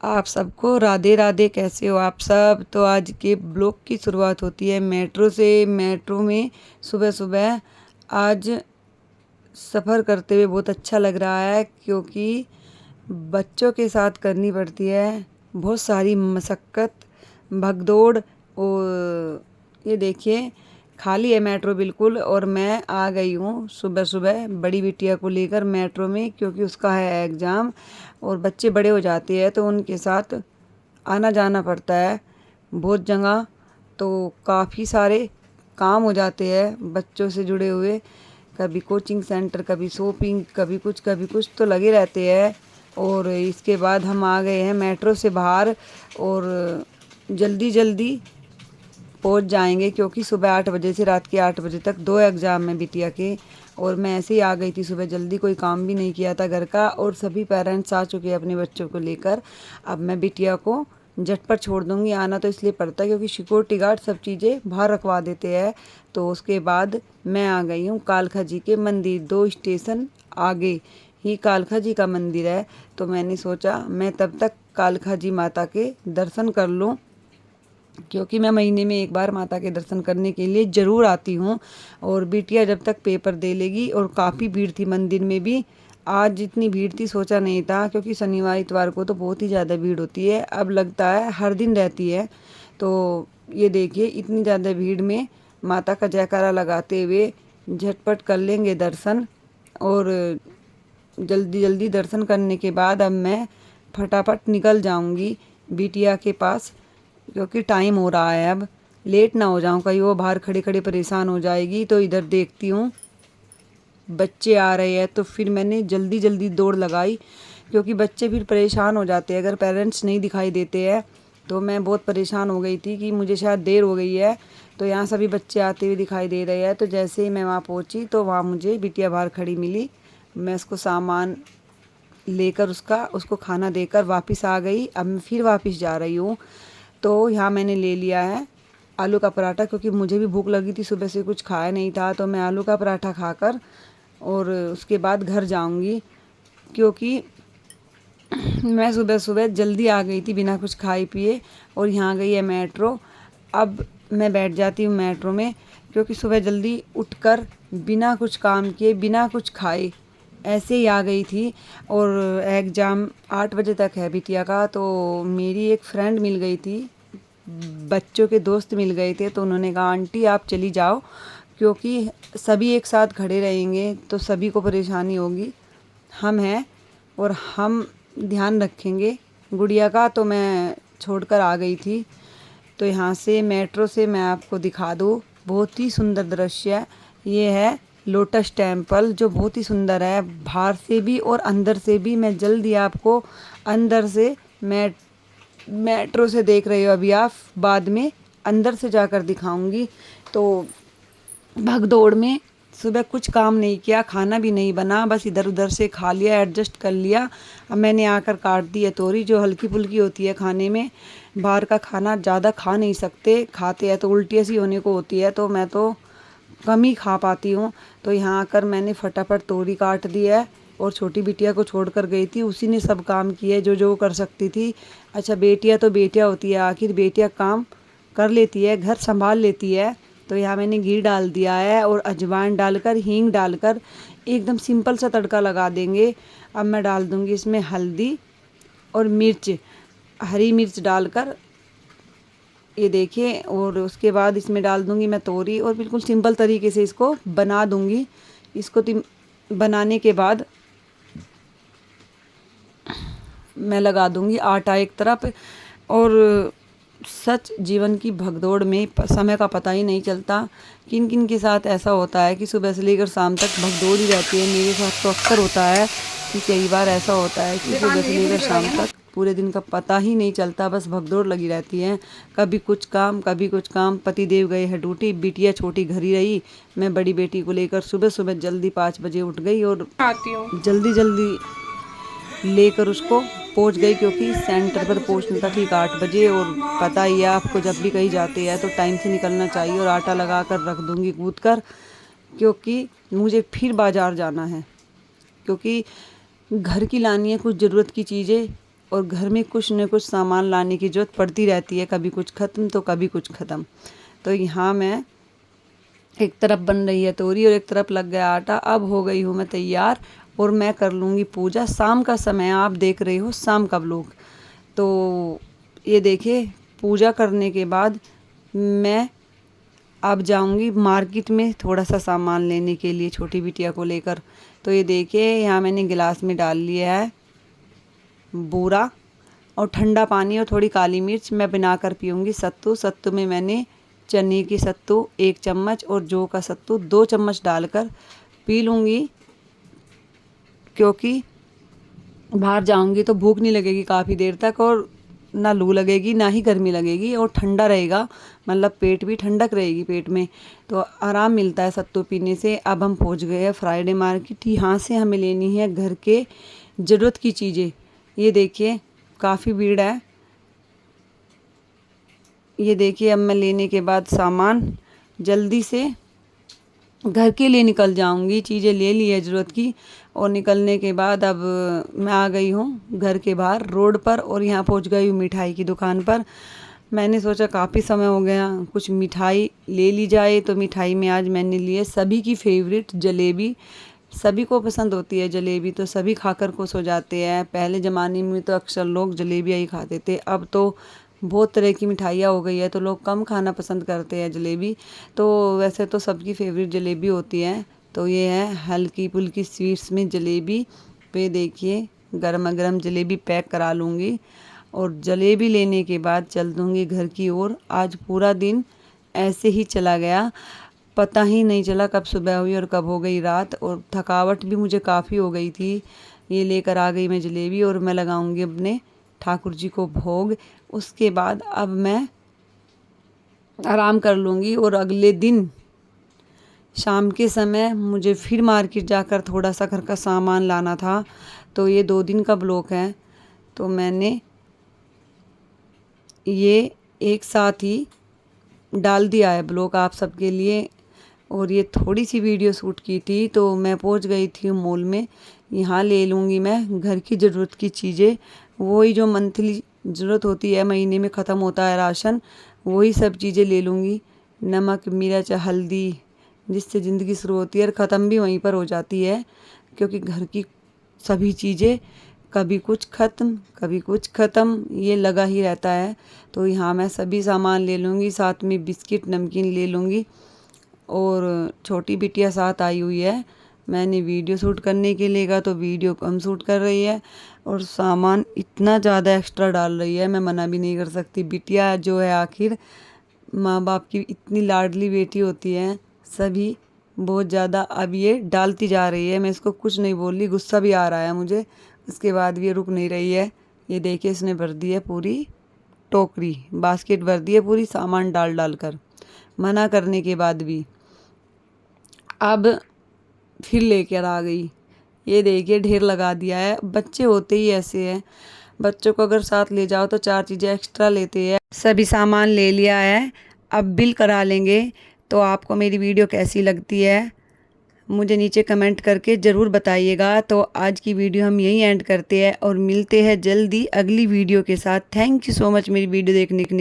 आप सबको राधे राधे। कैसे हो आप सब। तो आज के ब्लॉग की शुरुआत होती है मेट्रो से। मेट्रो में सुबह सुबह आज सफ़र करते हुए बहुत अच्छा लग रहा है, क्योंकि बच्चों के साथ करनी पड़ती है बहुत सारी मशक्क़त, भगदौड़। और ये देखिए खाली है मेट्रो बिल्कुल, और मैं आ गई हूँ सुबह सुबह बड़ी बिटिया को लेकर मेट्रो में, क्योंकि उसका है एग्ज़ाम। और बच्चे बड़े हो जाते हैं तो उनके साथ आना जाना पड़ता है बहुत जगह। तो काफ़ी सारे काम हो जाते हैं बच्चों से जुड़े हुए, कभी कोचिंग सेंटर, कभी शॉपिंग, कभी कुछ तो लगे रहते हैं। और इसके बाद हम आ गए हैं मेट्रो से बाहर, और जल्दी जल्दी पहुंच जाएंगे, क्योंकि सुबह 8 बजे से रात के 8 बजे तक 2 एग्ज़ाम में बिटिया के। और मैं ऐसे ही आ गई थी सुबह जल्दी, कोई काम भी नहीं किया था घर का, और सभी पेरेंट्स आ चुके हैं अपने बच्चों को लेकर। अब मैं बिटिया को झटपट छोड़ दूंगी। आना तो इसलिए पड़ता है क्योंकि सिक्योरिटी गार्ड सब चीज़ें बाहर रखवा देते हैं। तो उसके बाद मैं आ गई हूँ कालखा जी के मंदिर। 2 स्टेशन आगे ही कालखा जी का मंदिर है, तो मैंने सोचा मैं तब तक कालखा जी माता के दर्शन कर लूँ, क्योंकि मैं महीने में एक बार माता के दर्शन करने के लिए ज़रूर आती हूँ। और बिटिया जब तक पेपर दे लेगी। और काफ़ी भीड़ थी मंदिर में भी। आज जितनी भीड़ थी सोचा नहीं था, क्योंकि शनिवार इतवार को तो बहुत ही ज़्यादा भीड़ होती है। अब लगता है हर दिन रहती है। तो ये देखिए इतनी ज़्यादा भीड़ में माता का जयकारा लगाते हुए झटपट कर लेंगे दर्शन। और जल्दी जल्दी दर्शन करने के बाद अब मैं फटाफट निकल जाऊंगी बिटिया के पास, क्योंकि टाइम हो रहा है। अब लेट ना हो जाऊं, कहीं वो बाहर खड़े खड़े परेशान हो जाएगी। तो इधर देखती हूँ बच्चे आ रहे हैं, तो फिर मैंने जल्दी जल्दी दौड़ लगाई, क्योंकि बच्चे फिर परेशान हो जाते हैं अगर पेरेंट्स नहीं दिखाई देते हैं। तो मैं बहुत परेशान हो गई थी कि मुझे शायद देर हो गई है। तो यहाँ सभी बच्चे आते हुए दिखाई दे रहे हैं। तो जैसे ही मैं वहाँ पहुँची तो वहाँ मुझे बिटिया बाहर खड़ी मिली। मैं उसको सामान लेकर उसको खाना देकर वापस आ गई। अब मैं फिर वापस जा रही हूँ। तो यहाँ मैंने ले लिया है आलू का पराठा, क्योंकि मुझे भी भूख लगी थी, सुबह से कुछ खाया नहीं था। तो मैं आलू का पराठा खाकर और उसके बाद घर जाऊंगी, क्योंकि मैं सुबह सुबह जल्दी आ गई थी बिना कुछ खाए पिए। और यहाँ गई है मेट्रो। अब मैं बैठ जाती हूँ मेट्रो में, क्योंकि सुबह जल्दी उठकर बिना कुछ काम किए बिना कुछ खाए ऐसे ही आ गई थी। और एग्ज़ाम 8 बजे तक है बिटिया का। तो मेरी एक फ्रेंड मिल गई थी, बच्चों के दोस्त मिल गए थे, तो उन्होंने कहा आंटी आप चली जाओ, क्योंकि सभी एक साथ खड़े रहेंगे तो सभी को परेशानी होगी। हम हैं और हम ध्यान रखेंगे गुड़िया का। तो मैं छोड़कर आ गई थी। तो यहाँ से मेट्रो से मैं आपको दिखा दूँ बहुत ही सुंदर दृश्य है। ये है लोटस टेम्पल, जो बहुत ही सुंदर है बाहर से भी और अंदर से भी। मैं जल्दी आपको अंदर से मेट्रो से देख रही हो अभी आप, बाद में अंदर से जाकर दिखाऊंगी। तो भगदौड़ में सुबह कुछ काम नहीं किया, खाना भी नहीं बना, बस इधर उधर से खा लिया, एडजस्ट कर लिया। अब मैंने आकर काट दी है तोरी, जो हल्की फुल्की होती है खाने में। बाहर का खाना ज़्यादा खा नहीं सकते, खाते हैं तो उल्टी सी होने को होती है, तो मैं तो कम ही खा पाती हूँ। तो यहाँ आकर मैंने फटाफट तोरी काट दी है। और छोटी बिटिया को छोड़ कर गई थी, उसी ने सब काम किए जो जो कर सकती थी। अच्छा बेटियाँ तो बेटियाँ होती है, आखिर बेटियाँ काम कर लेती है, घर संभाल लेती है। तो यहाँ मैंने घी डाल दिया है और अजवाइन डालकर, हींग डालकर एकदम सिंपल सा तड़का लगा देंगे। अब मैं डाल दूँगी इसमें हल्दी और मिर्च, हरी मिर्च डालकर, ये देखिए। और उसके बाद इसमें डाल दूँगी मैं तोरी, और बिल्कुल सिंपल तरीके से इसको बना दूँगी। इसको बनाने के बाद मैं लगा दूँगी आटा एक तरफ। और सच जीवन की भगदौड़ में समय का पता ही नहीं चलता। किन किन के साथ ऐसा होता है कि सुबह से लेकर शाम तक भगदौड़ ही रहती है। मेरे साथ तो अक्सर होता है कि कई बार ऐसा होता है कि सुबह से लेकर शाम तक पूरे दिन का पता ही नहीं चलता, बस भगदौड़ लगी रहती है। कभी कुछ काम कभी कुछ काम। पति देव गए हैं ड्यूटी, बिटिया छोटी घर ही रही। मैं बड़ी बेटी को लेकर सुबह सुबह जल्दी 5 बजे उठ गई और जल्दी जल्दी लेकर उसको पहुंच गई, क्योंकि सेंटर पर पहुंचना था ठीक 8 बजे। और पता ही है आपको, जब भी कहीं जाते हैं तो टाइम से निकलना चाहिए। और आटा लगा कर रख दूंगी कूद कर, क्योंकि मुझे फिर बाज़ार जाना है, क्योंकि घर की लानी है कुछ ज़रूरत की चीज़ें। और घर में कुछ न कुछ सामान लाने की ज़रूरत पड़ती रहती है, कभी कुछ ख़त्म तो कभी कुछ ख़त्म। तो यहाँ मैं एक तरफ बन रही है तोरी और एक तरफ लग गया आटा। अब हो गई हूँ मैं तैयार और मैं कर लूँगी पूजा। शाम का समय आप देख रहे हो, शाम का व्लॉग। तो ये देखिए, पूजा करने के बाद मैं अब जाऊंगी मार्केट में थोड़ा सा सामान लेने के लिए छोटी बिटिया को लेकर। तो ये देखिए, यहाँ मैंने गिलास में डाल लिया है बूरा और ठंडा पानी और थोड़ी काली मिर्च। मैं बनाकर पीऊँगी सत्तू। सत्तू में मैंने चने की सत्तू 1 चम्मच और जौ का सत्तू 2 चम्मच डालकर पी लूँगी, क्योंकि बाहर जाऊंगी तो भूख नहीं लगेगी काफ़ी देर तक, और ना लू लगेगी ना ही गर्मी लगेगी, और ठंडा रहेगा, मतलब पेट भी ठंडक रहेगी पेट में, तो आराम मिलता है सत्तू पीने से। अब हम पहुंच गए हैं फ्राइडे मार्केट। यहाँ से हमें लेनी है घर के ज़रूरत की चीज़ें। ये देखिए काफ़ी भीड़ है। ये देखिए, अब मैं लेने के बाद सामान जल्दी से घर के लिए निकल जाऊंगी। चीज़ें ले ली है ज़रूरत की, और निकलने के बाद अब मैं आ गई हूँ घर के बाहर रोड पर, और यहाँ पहुँच गई हूँ मिठाई की दुकान पर। मैंने सोचा काफ़ी समय हो गया, कुछ मिठाई ले ली जाए। तो मिठाई में आज मैंने लिए सभी की फेवरेट जलेबी। सभी को पसंद होती है जलेबी, तो सभी खाकर खुश हो जाते हैं। पहले ज़माने में तो अक्सर लोग जलेबियाँ ही खाते थे, अब तो बहुत तरह की मिठाइयाँ हो गई है तो लोग कम खाना पसंद करते हैं जलेबी। तो वैसे तो सबकी फेवरेट जलेबी होती है। तो ये है हल्की फुल्की स्वीट्स में जलेबी। पे देखिए, गर्मा गर्म जलेबी पैक करा लूँगी, और जलेबी लेने के बाद चल दूँगी घर की ओर। आज पूरा दिन ऐसे ही चला गया, पता ही नहीं चला कब सुबह हुई और कब हो गई रात, और थकावट भी मुझे काफ़ी हो गई थी। ये लेकर आ गई मैं जलेबी, और मैं लगाऊंगी अपने ठाकुर जी को भोग। उसके बाद अब मैं आराम कर लूँगी, और अगले दिन शाम के समय मुझे फिर मार्केट जाकर थोड़ा सा घर का सामान लाना था। तो ये 2 दिन का ब्लॉक है, तो मैंने ये एक साथ ही डाल दिया है ब्लॉग आप सबके लिए। और ये थोड़ी सी वीडियो शूट की थी, तो मैं पहुंच गई थी मॉल में। यहाँ ले लूँगी मैं घर की ज़रूरत की चीज़ें, वही जो मंथली ज़रूरत होती है, महीने में ख़त्म होता है राशन, वही सब चीज़ें ले लूँगी। नमक, मिर्च, हल्दी, जिससे ज़िंदगी शुरू होती है और ख़त्म भी वहीं पर हो जाती है, क्योंकि घर की सभी चीज़ें कभी कुछ ख़त्म कभी कुछ ख़त्म, ये लगा ही रहता है। तो यहाँ मैं सभी सामान ले लूँगी, साथ में बिस्किट नमकीन ले लूँगी। और छोटी बिटिया साथ आई हुई है, मैंने वीडियो शूट करने के लिए कहा तो वीडियो कम शूट कर रही है, और सामान इतना ज़्यादा एक्स्ट्रा डाल रही है, मैं मना भी नहीं कर सकती। बिटिया जो है आखिर माँ बाप की इतनी लाडली बेटी होती है, सभी बहुत ज़्यादा अब ये डालती जा रही है। मैं इसको कुछ नहीं बोल रही, गुस्सा भी आ रहा है मुझे, उसके बाद भी ये रुक नहीं रही है। ये देखिए, इसने भर दी है पूरी टोकरी, बास्केट भर दी है पूरी सामान डाल डाल कर, मना करने के बाद भी। अब फिर लेकर आ गई। ये देखिए, ढेर लगा दिया है। बच्चे होते ही ऐसे हैं, बच्चों को अगर साथ ले जाओ तो 4 चीज़ें एक्स्ट्रा लेते हैं। सभी सामान ले लिया है, अब बिल करा लेंगे। तो आपको मेरी वीडियो कैसी लगती है मुझे नीचे कमेंट करके ज़रूर बताइएगा। तो आज की वीडियो हम यहीं एंड करते हैं, और मिलते हैं जल्दी अगली वीडियो के साथ। थैंक यू सो मच मेरी वीडियो देखने के लिए।